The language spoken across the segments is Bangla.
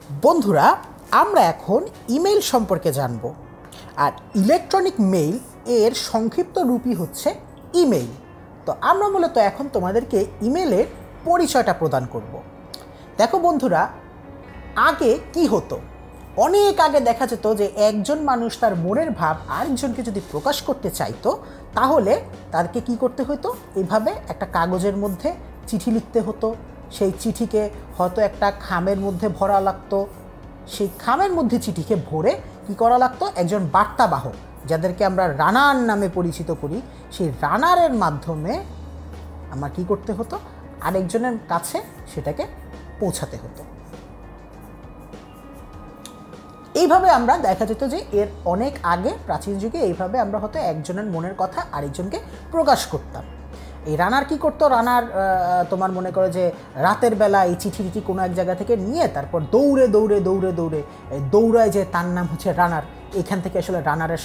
বন্ধুরা, আমরা এখন ইমেইল সম্পর্কে জানব। আর ইলেকট্রনিক মেইল এর সংক্ষিপ্ত রূপই হচ্ছে ইমেইল। তো আমরা মূলত এখন তোমাদেরকে ইমেইলের পরিচয়টা প্রদান করব। দেখো বন্ধুরা, আগে কি হতো, অনেক আগে দেখা যেত যে একজন মানুষ তার মনের ভাব আরেকজনকে যদি প্রকাশ করতে চাইতো তাহলে তাদেরকে কি করতে হতো, এইভাবে একটা কাগজের মধ্যে চিঠি লিখতে হতো। সেই চিঠিকে হয়তো একটা খামের মধ্যে ভরা লাগতো। সেই খামের মধ্যে চিঠিকে ভরে কি করা লাগতো, একজন বার্তাবাহক, যাদেরকে আমরা রানার নামে পরিচিত করি, সেই রানারের মাধ্যমে আমার কি করতে হতো, আরেকজনের কাছে সেটাকে পৌঁছাতে হতো। এইভাবে আমরা দেখা যেত যে এর অনেক আগে প্রাচীন যুগে এইভাবে আমরা হয়তো একজনের মনের কথা আরেকজনকে প্রকাশ করতাম। এই রানার কি করতো, রানার তোমার মনে করে যে রাতের বেলা এই চিঠিটি কোনো এক জায়গা থেকে নিয়ে তারপর দৌড়ায়, যে তার নাম হচ্ছে রানার। এখান থেকে আসলে রানারের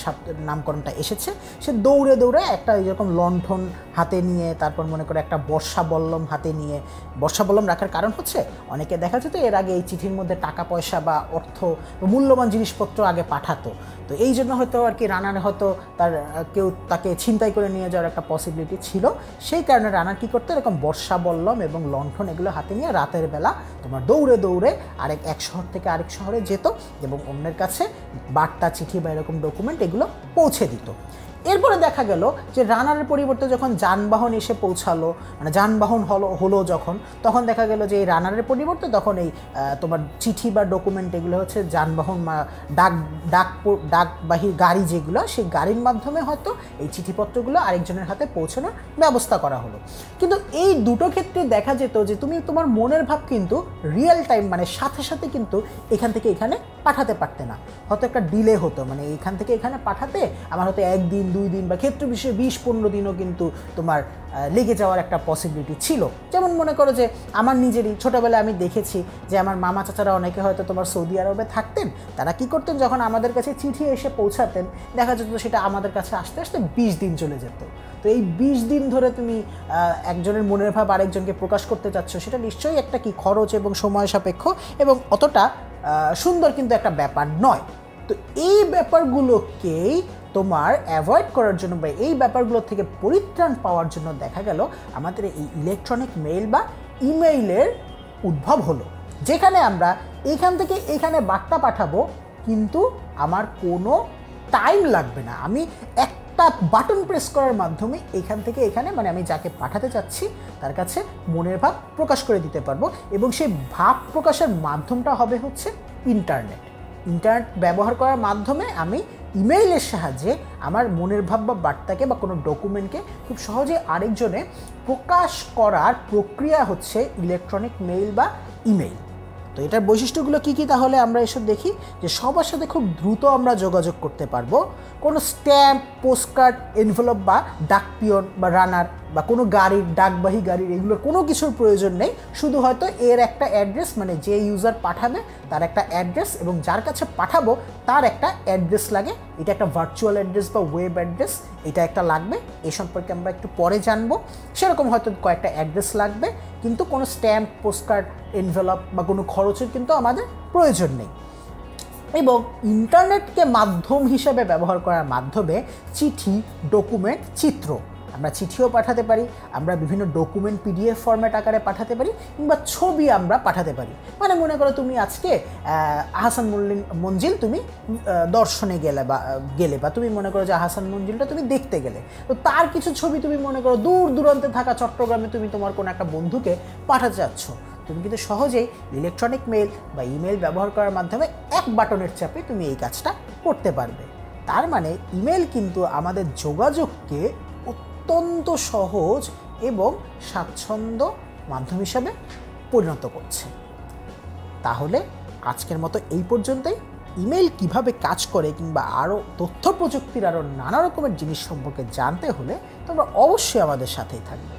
নামকরণটা এসেছে। সে দৌড়ে একটা এরকম লণ্ঠন হাতে নিয়ে, তারপর মনে করে একটা বর্ষা বল্লম হাতে নিয়ে, বর্ষা বল্লম রাখার কারণ হচ্ছে অনেকে দেখা যেত এর আগে এই চিঠির মধ্যে টাকা পয়সা বা অর্থ মূল্যবান জিনিসপত্র আগে পাঠাতো। তো এই জন্য হয়তো আর কি রানার হয়তো কেউ তাকে ছিনতাই করে নিয়ে যাওয়ার একটা পসিবিলিটি ছিল। সেই কারণে রানার কী করতো, এরকম বর্ষা বল্লম এবং লণ্ঠন এগুলো হাতে নিয়ে রাতের বেলা তোমার দৌড়ে এক শহর থেকে আরেক শহরে যেত এবং অন্যের কাছে বার্তা, চিঠি বা এরকম ডকুমেন্ট এগুলো পৌঁছে দিত। এরপরে দেখা গেল যে রানারের পরিবর্তে যখন যানবাহন এসে পৌঁছালো, মানে যানবাহন হলো যখন, তখন দেখা গেল যে এই রানারের পরিবর্তে তখন এই তোমার চিঠি বা ডকুমেন্ট এগুলো হচ্ছে যানবাহন, ডাকবাহী গাড়ি যেগুলো, সেই গাড়ির মাধ্যমে হয়তো এই চিঠিপত্রগুলো আরেকজনের হাতে পৌঁছানোর ব্যবস্থা করা হলো। কিন্তু এই দুটো ক্ষেত্রে দেখা যেত যে তুমি তোমার মনের ভাব কিন্তু রিয়েল টাইম, মানে সাথে সাথে কিন্তু এখান থেকে এখানে পাঠাতে পারতে না, হয়তো একটা ডিলে হতো। মানে এখান থেকে এখানে পাঠাতে আমার হয়তো 1 দিন 2 দিন বা ক্ষেত্র বিশেষে 20-15 দিনও কিন্তু তোমার লেগে যাওয়ার একটা পসিবিলিটি ছিল। যেমন মনে করো যে আমার নিজেরই ছোটোবেলায় আমি দেখেছি যে আমার মামা চাচারা অনেকে হয়তো তোমার সৌদি আরবে থাকতেন, তারা কি করতেন, যখন আমাদের কাছে চিঠি এসে পৌঁছাতেন দেখা যেত সেটা আমাদের কাছে আসতে আসতে 20 দিন চলে যেত। তো এই 20 দিন ধরে তুমি একজনের মনের ভাব আরেকজনকে প্রকাশ করতে চাচ্ছ, সেটা নিশ্চয়ই একটা কি খরচ এবং সময় সাপেক্ষ এবং অতটা সুন্দর কিন্তু একটা ব্যাপার নয়। তো এই ব্যাপারগুলোকেই তোমার অ্যাভয়েড করার জন্য বা এই ব্যাপারগুলো থেকে পরিত্রাণ পাওয়ার জন্য দেখা গেল আমাদের এই ইলেকট্রনিক মেইল বা ইমেইলের উদ্ভব হলো, যেখানে আমরা এখান থেকে এখানে বার্তা পাঠাবো কিন্তু আমার কোনো টাইম লাগবে না। আমি একটা বাটন প্রেস করার মাধ্যমে এখান থেকে এখানে, মানে আমি যাকে পাঠাতে চাচ্ছি তার কাছে মনের ভাব প্রকাশ করে দিতে পারবো এবং সেই ভাব প্রকাশের মাধ্যমটা হবে হচ্ছে ইন্টারনেট ব্যবহার করার মাধ্যমে আমি ইমেইলের সাহায্যে আমার মনের ভাব বা বার্তাকে বা কোনো ডকুমেন্টকে খুব সহজে আরেকজনে প্রকাশ করার প্রক্রিয়া হচ্ছে ইলেকট্রনিক মেইল বা ইমেইল। তো এটার বৈশিষ্ট্যগুলো কী কী, তাহলে আমরা এসব দেখি। যে সবার সাথে খুব দ্রুত আমরা যোগাযোগ করতে পারবো, কোনো স্ট্যাম্প, পোস্টকার্ড, এনভেলপ বা ডাকপিয়ন বা রানার বা কোনো গাড়ির, ডাকবাহী গাড়ির, এগুলোর কোনো কিছুর প্রয়োজন নেই। শুধু হয়তো এর একটা অ্যাড্রেস, মানে যে ইউজার পাঠাবে তার একটা অ্যাড্রেস এবং যার কাছে পাঠাবো তার একটা অ্যাড্রেস লাগে। এটা একটা ভার্চুয়াল অ্যাড্রেস বা ওয়েব অ্যাড্রেস, এটা একটা লাগবে। এ সম্পর্কে আমরা একটু পরে জানবো। সেরকম হয়তো কয়েকটা অ্যাড্রেস লাগবে, কিন্তু কোনো স্ট্যাম্প, পোস্টকার্ড, এনভেলপ বা কোনো খরচের কিন্তু আমাদের প্রয়োজন নেই। এবং ইন্টারনেটকে মাধ্যম হিসেবে ব্যবহার করার মাধ্যমে চিঠি, ডকুমেন্ট, চিত্র, আমরা চিঠিও পাঠাতে পারি, আমরা বিভিন্ন ডকুমেন্ট পিডিএফ ফরম্যাট আকারে পাঠাতে পারি, কিংবা ছবি আমরা পাঠাতে পারি। মানে মনে করো তুমি আজকে আহসান মঞ্জিল তুমি দর্শনে গেলে বা তুমি মনে করো যে আহসান মঞ্জিলটা তুমি দেখতে গেলে, তো তার কিছু ছবি তুমি মনে করো দূর দূরান্তে থাকা চট্টগ্রামে তুমি তোমার কোনো একটা বন্ধুকে পাঠাতে চাচ্ছ, তুমি কিন্তু সহজেই ইলেকট্রনিক মেইল বা ইমেল ব্যবহার করার মাধ্যমে এক বাটনের চাপে তুমি এই কাজটা করতে পারবে। তার মানে ইমেল কিন্তু আমাদের যোগাযোগকে অত্যন্ত সহজ এবং স্বাচ্ছন্দ্য মাধ্যম হিসাবে পরিণত করছে। তাহলে আজকের মতো এই পর্যন্তই। ইমেল কিভাবে কাজ করে কিংবা আরও তথ্য প্রযুক্তির আরও নানা রকমের জিনিস সম্পর্কে জানতে হলে তোমরা অবশ্যই আমাদের সাথেই থাকবে।